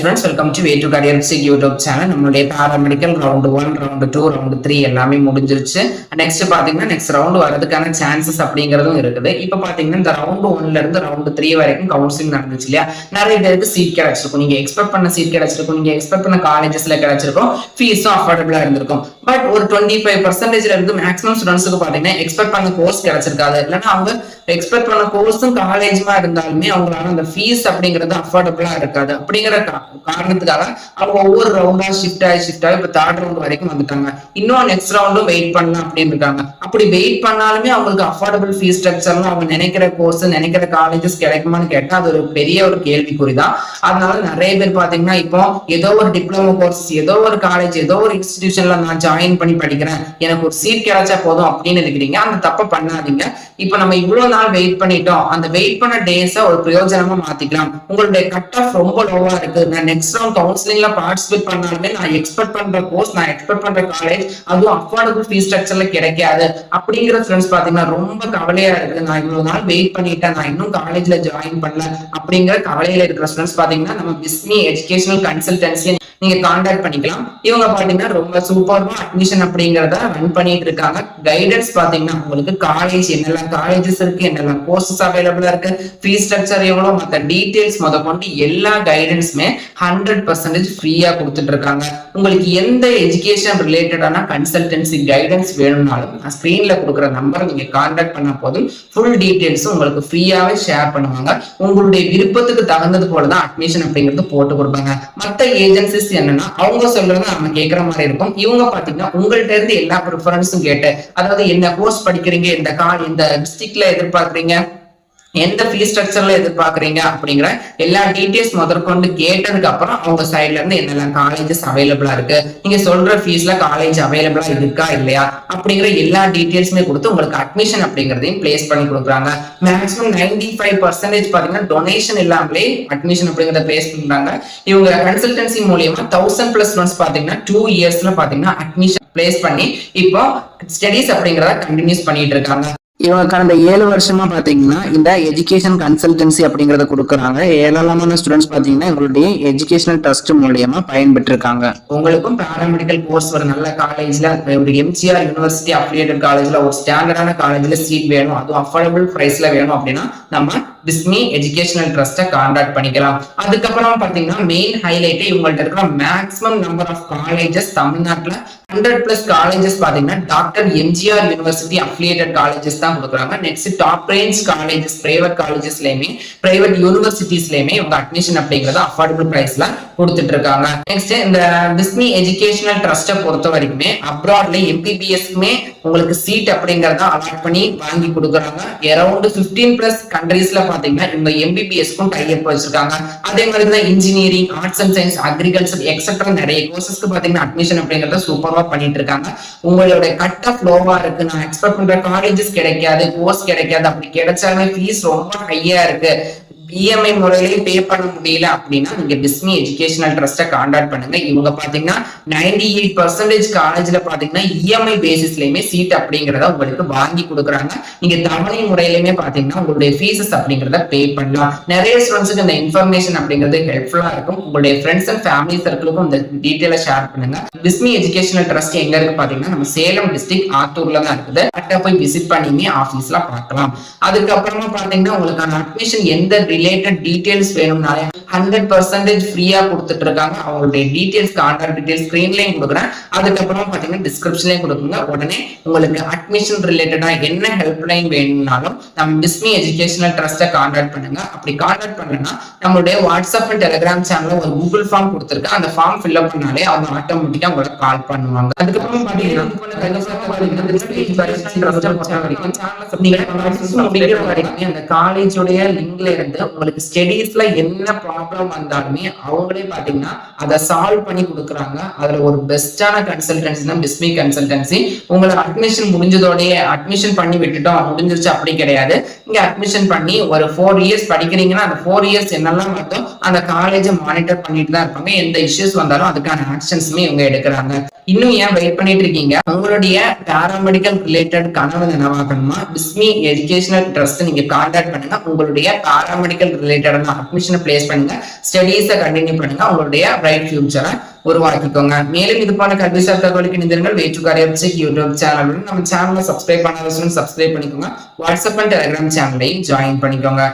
Friends, welcome to Way to Career YouTube channel. நம்மளுடைய paramedical round 1, round 2, round 3 எல்லாமே முடிஞ்சிருச்சு. Next பாத்தீங்கன்னா next round வரதுக்கான சான்சஸ் அப்படிங்கறதும் இருக்குது. இப்போ பாத்தீங்கன்னா இந்த ரவுண்ட் 1ல இருந்து ரவுண்ட் 3 வரைக்கும் கவுன்சிலிங் நடந்துச்சு இல்லையா? நிறைய பேருக்கு சீட் கிடைச்சிருக்கும். நீங்க எக்ஸ்பெக்ட் பண்ண சீட் கிடைச்சிருக்கும். நீங்க எக்ஸ்பெக்ட் பண்ண காலேஜஸ்ல கிடைச்சிருக்கும். ஃபீஸும் அஃபோர்டபிளா இருந்திருக்கும். பட் ஒரு 25% இருந்து மேக்ஸிமம் ஸ்டூடெண்ட்ஸ்க்கு பாத்தீங்கன்னா எக்ஸ்பெக்ட் பண்ண கோர்ஸ் கிடைச்சிருக்காது. இல்லைன்னா அவங்க எக்ஸ்பெக்ட் பண்ண கோர்ஸும் காலேஜுமா இருந்தாலுமே அவங்களால அந்த ஃபீஸ் அப்படிங்கிறது அஃபோர்டபிளா இருக்காது. அப்படிங்கிற காரணத்துக்காக அவங்க ஒவ்வொரு ரவுண்டா ஷிஃப்ட் ஆகி இப்ப தேர்ட் ரவுண்ட் வரைக்கும் வந்துட்டாங்க. இன்னும் நெக்ஸ்ட் ரவுண்டும் வெயிட் பண்ணலாம் அப்படின்னு இருக்காங்க. அப்படி வெயிட் பண்ணாலுமே அவங்களுக்கு அஃபோர்டபிள் ஃபீஸ் ஸ்ட்ரக்சர்ல அவங்க நினைக்கிற கோர்ஸ் நினைக்கிற காலேஜஸ் கிடைக்குமான்னு கேட்டா அது ஒரு பெரிய ஒரு கேள்விக்குறிதான். அதனால நிறைய பேர் பாத்தீங்கன்னா இப்போ ஏதோ ஒரு டிப்ளமோ கோர்ஸ் ஏதோ ஒரு காலேஜ் ஏதோ ஒரு இன்ஸ்டிடியூஷன்ல நான் ஜாயின் பண்ணி படிக்கிறேன், எனக்கு ஒரு சீட் கிடைச்சா போதும் அப்படின்னு இருக்கிறீங்க. அந்த தப்ப பண்ணாதீங்க. இப்ப நம்ம இவ்வளவு நாள் வெயிட் பண்ணிட்டோம், அந்த வெயிட் பண்ண டேஸ ஒரு பிரயோஜனமா மாத்திக்கலாம். உங்களுடைய கட் ஆஃப் ரொம்ப லோவா இருக்கு, நான் நெக்ஸ்ட் ரவுண்ட் கவுன்சிலிங்ல பார்ட்டிசிபேட் பண்ணாலுமே நான் எக்ஸ்பெக்ட் பண்ற கோர்ஸ் நான் எக்ஸ்பெக்ட் பண்ற காலேஜ் அதுவும் அஃபோர்டபிள் ஃபீஸ் ஸ்ட்ரக்சர்ல கிடைக்காது அப்படிங்கிற ஃப்ரெண்ட்ஸ் பாத்தீங்கன்னா ரொம்ப கவலையா இருக்கு. நான் இவ்வளவு நாள் வெயிட் பண்ணிட்டேன், நான் இன்னும் காலேஜ்ல ஜாயின் பண்ணல அப்படிங்கிற கவலையில இருக்கிற ஸ்டூடெண்ட்ஸ் பாத்தீங்கன்னா நம்ம பிஸ்மி எஜுகேஷனல் கன்சல்டன்சி நீங்க கான்டாக்ட் பண்ணிக்கலாம். இவங்க பாத்தீங்கன்னா ரொம்ப சூப்பர்வா அட்மிஷன் அப்படிங்கறத ரன் பண்ணிட்டு இருக்காங்க. கைடன்ஸ் பாத்தீங்கன்னா உங்களுக்கு காலேஜ் என்னெல்லாம் காலேஜஸ் இருக்கு, என்னெல்லாம் கோர்சஸ் அவைலபிளா இருக்கு, ஃபீஸ் ஸ்ட்ரக்சர் எவ்வளவு, மற்ற டீடைல்ஸ் கொண்டு எல்லா கைடன்ஸுமே 100% ஃப்ரீயா கொடுத்துட்டு இருக்காங்க. உங்களுக்கு எந்த எஜுகேஷன் ரிலேட்டடான கன்சல்டன்சி கைடன்ஸ் வேணும்னாலும் ஸ்கிரீன்ல கொடுக்குற நம்பரை நீங்க கான்டாக்ட் பண்ண போதும் ஃபுல் டீடைல்ஸும் உங்களுக்கு ஃப்ரீயாவே ஷேர் பண்ணுவாங்க. உங்களுடைய விருப்பத்துக்கு தகுந்தது போலதான் அட்மிஷன் அப்படிங்கிறது போட்டு கொடுப்பாங்க. மற்ற ஏஜென்சிஸ் என்னன்னா அவங்க சொல்றதை நம்ம கேட்கற மாதிரி இருக்கும். இவங்க பாத்தீங்கன்னா உங்கள்ட்ட இருந்து எல்லா ப்ரிஃபரன்ஸும் கேட்டு, அதாவது என்ன கோர்ஸ் படிக்கிறீங்க, இந்த டிஸ்ட்ரிக்ட்ல எதிர்பார்க்கறீங்க, எந்த ஃபீஸ் ஸ்ட்ரக்சர்ல எதிர்பார்க்கறீங்க அப்படிங்கிற எல்லா டீடைல்ஸ் முதற்கொண்டு கேட்டதுக்கு அப்புறம் அவங்க சைட்ல இருந்து என்னெல்லாம் காலேஜஸ் அவைலபிளா இருக்கு, நீங்க சொல்ற ஃபீஸ்ல காலேஜ் அவைலபிளா இருக்கா இல்லையா அப்படிங்கிற எல்லா டீடைல்ஸுமே கொடுத்து உங்களுக்கு அட்மிஷன் அப்படிங்கறதையும் பிளேஸ் பண்ணி கொடுக்குறாங்க. மேக்ஸிமம் 95% பாத்தீங்கன்னா டொனேஷன் இல்லாமலே அட்மிஷன் அப்படிங்கறத பிளேஸ் பண்றாங்க. இவங்க கன்சல்டன்சி மூலியமா 1000+ ஸ்டூடெண்ட்ஸ் பாத்தீங்கன்னா 2 இயர்ஸ்ல பாத்தீங்கன்னா அட்மிஷன் பிளேஸ் பண்ணி இப்போ ஸ்டடீஸ் அப்படிங்கறத கண்டினியூஸ் பண்ணிட்டு இருக்காங்க. இவங்க கடந்த 7 வருஷமா பாத்தீங்கன்னா இந்த எஜுகேஷன் கன்சல்டன்சி அப்படிங்கறத கொடுக்குறாங்க. ஏராளமான ஸ்டூடெண்ட்ஸ் பாத்தீங்கன்னா எங்களுடைய எஜுகேஷனல் ட்ரஸ்ட் மூலியமா பயன்பெற்று இருக்காங்க. உங்களுக்கும் பாராமெடிக்கல் கோர்ஸ் ஒரு நல்ல காலேஜ்ல, ஒரு எம்ஜிஆர் யூனிவர்சிட்டி அஃபிலியேட்டட் காலேஜ்ல, ஒரு ஸ்டாண்டர்டான காலேஜ்ல சீட் வேணும், அதுவும் அஃபோர்டபிள் பிரைஸ்ல வேணும் அப்படின்னா நம்ம பிஸ்மி எஜுகேஷனல் ட்ரஸ்ட்டை கான்டாக்ட் பண்ணிக்கலாம். அதுக்கப்புறம் பாத்தீங்கன்னா மெயின் ஹைலைட் இவங்கள்ட்ட இருக்கிற மேக்ஸிமம் நம்பர் ஆஃப் காலேஜஸ் தமிழ்நாட்டுல 100+ காலேஜஸ் பாத்தீங்கன்னா doctor MGR university affiliated colleges தான் கொடுக்குறாங்க. Next top range colleges private காலேஜஸ்லயுமே பிரைவேட் யூனிவர்சிட்டிஸ்லயுமே இவங்க அட்மிஷன் அப்படிங்கறத அஃபோர்டபிள் பிரைஸ்ல கொடுத்துட்டு இருக்காங்க. நெக்ஸ்ட் இந்த பிஸ்மி எஜுகேஷனல் ட்ரஸ்ட்டை பொறுத்த வரைக்குமே அப்ராட்ல எம்பிபிஎஸ்க்குமே உங்களுக்கு சீட் அப்படிங்கறத அலாட் பண்ணி வாங்கி கொடுக்குறாங்க. அரௌண்ட் 15+ கண்ட்ரீஸ்ல பாத்தீங்கன்னா இவங்க எம்பிபிஎஸ்க்கும் டைப் வச்சிருக்காங்க. அதே மாதிரி தான் engineering, arts and science, agriculture etcetera நிறைய கோர்சஸ்க்கு பாத்தீங்கன்னா அட்மிஷன் அப்படிங்கறத சூப்பரா பண்ணிட்டு இருக்காங்க. உங்களுடைய கட் ஆஃப் லோவா இருக்கு, நான் எக்ஸ்பெக்ட் பண்ற காலேஜஸ் கிடைக்காது, கோர்ஸ் கிடைக்காது, அப்படி கிடைச்சாலுமே ஃபீஸ் ரொம்ப ஹையா இருக்கு, இஎம்ஐ முறையிலேயே பே பண்ண முடியல அப்படின்னா நீங்க பிஸ்மி எஜுகேஷனல் ட்ரஸ்ட்டை கான்டாக்ட் பண்ணுங்க. இவங்க பாத்தீங்கன்னா 98% காலேஜ்ல பாத்தீங்கன்னா இஎம்ஐ பேசிஸ்லயுமே சீட் அப்படிங்கறத உங்களுக்கு வாங்கி கொடுக்குறாங்க. நீங்க தவணை முறையிலுமே பாத்தீங்கன்னா உங்களுடைய ஃபீஸஸ் அப்படிங்கறத பே பண்ணலாம். நிறைய ஸ்டூடெண்ட்ஸுக்கு இந்த இன்ஃபர்மேஷன் அப்படிங்கிறது ஹெல்ப்ஃபுல்லா இருக்கும். உங்களுடைய ஃப்ரெண்ட்ஸ் அண்ட் ஃபேமிலி சர்க்கிளுக்கும் இந்த டீட்டெயிலை ஷேர் பண்ணுங்க. பிஸ்மி எஜுகேஷனல் ட்ரஸ்ட் எங்க இருக்கு பாத்தீங்கன்னா நம்ம சேலம் டிஸ்ட்ரிக்ட் ஆத்தூர்ல தான் இருக்குது. கரெக்டா போய் விசிட் பண்ணியுமே ஆபீஸ்ல பார்க்கலாம். அதுக்கப்புறமா பாத்தீங்கன்னா உங்களுக்கான அட்மிஷன் எந்த ரிலேட்டட் டீடைல்ஸ் வேணும்னாலே 100% ஃப்ரீயா கொடுத்துட்டு இருக்காங்க. அவங்களுடைய டீடைல்ஸ் கான்டாக்ட் டீடைல்ஸ் ஸ்கிரீன்லயும் கொடுக்குறேன். அதுக்கப்புறம் பாத்தீங்கன்னா டிஸ்கிரிப்ஷன்லயும் கொடுக்குங்க. உடனே உங்களுக்கு அட்மிஷன் ரிலேட்டடா என்ன ஹெல்ப் லைன் வேணும்னாலும் நம்ம பிஸ்மி எஜுகேஷனல் ட்ரஸ்ட்டை கான்டாக்ட் பண்ணுங்க. அப்படி கான்டாக்ட் பண்ணா நம்மளுடைய வாட்ஸ்அப் அண்ட் டெலிகிராம் சேனல்ல ஒரு கூகுள் ஃபார்ம் கொடுத்துருக்கு. அந்த ஃபார்ம் ஃபில் அப் பண்ணாலே அவங்க ஆட்டோமேட்டிக்கா உங்களுக்கு கால் பண்ணுவாங்க. அதுக்கப்புறம் பாத்தீங்கன்னா அந்த காலேஜோடைய லிங்க்ல இருந்து உங்களுக்கு ஸ்டடீஸ்ல என்ன ப்ராப்ளம் வந்தாலுமே அவங்களே பாத்தீங்கன்னா அதை சால்வ் பண்ணி கொடுக்குறாங்க. அதுல ஒரு பெஸ்டான கன்சல்டன்சி தான் பிஸ்மி கன்சல்டன்சி. உங்களை அட்மிஷன் முடிஞ்சதோடய அட்மிஷன் பண்ணி விட்டுட்டோம் முடிஞ்சிருச்சு அப்படி கிடையாது. இங்க அட்மிஷன் பண்ணி ஒரு 4 இயர்ஸ் படிக்கிறீங்கன்னா அந்த 4 இயர்ஸ் என்னெல்லாம் பார்த்தோம் அந்த காலேஜை மானிட்டர் பண்ணிட்டு தான் இருப்பாங்க. எந்த இஷ்யூஸ் வந்தாலும் அதுக்கான ஆக்ஷன்ஸுமே இவங்க எடுக்கிறாங்க. இன்னும் ஏன் வெயிட் பண்ணிட்டு இருக்கீங்க? உங்களுடைய பாராமெடிக்கல் ரிலேட்டட் கனவு நனவாக்கணுமா? பிஸ்மி எஜுகேஷனல் ட்ரஸ்ட் நீங்க கான்டாக்ட் பண்ணுங்க. உங்களுடைய பாராமெடிக்கல் பேராமெடிக்கல் ரிலேட்டடான அட்மிஷனை பிளேஸ் பண்ணுங்க, ஸ்டடீஸை கண்டினியூ பண்ணுங்க, உங்களுடைய பிரைட் ஃபியூச்சரை உருவாக்கிக்கோங்க. மேலும் இது போல கல்விசார் தகவலுக்கு இணைந்திருங்கள். Way to career check YouTube channel. நம்ம சேனலை சப்ஸ்கிரைப் பண்ணாத சப்ஸ்கிரைப் பண்ணிக்கோங்க. வாட்ஸ்அப் அண்ட் டெலிகிராம் சேனலையும் ஜாயின் பண்ணிக்கோங்க.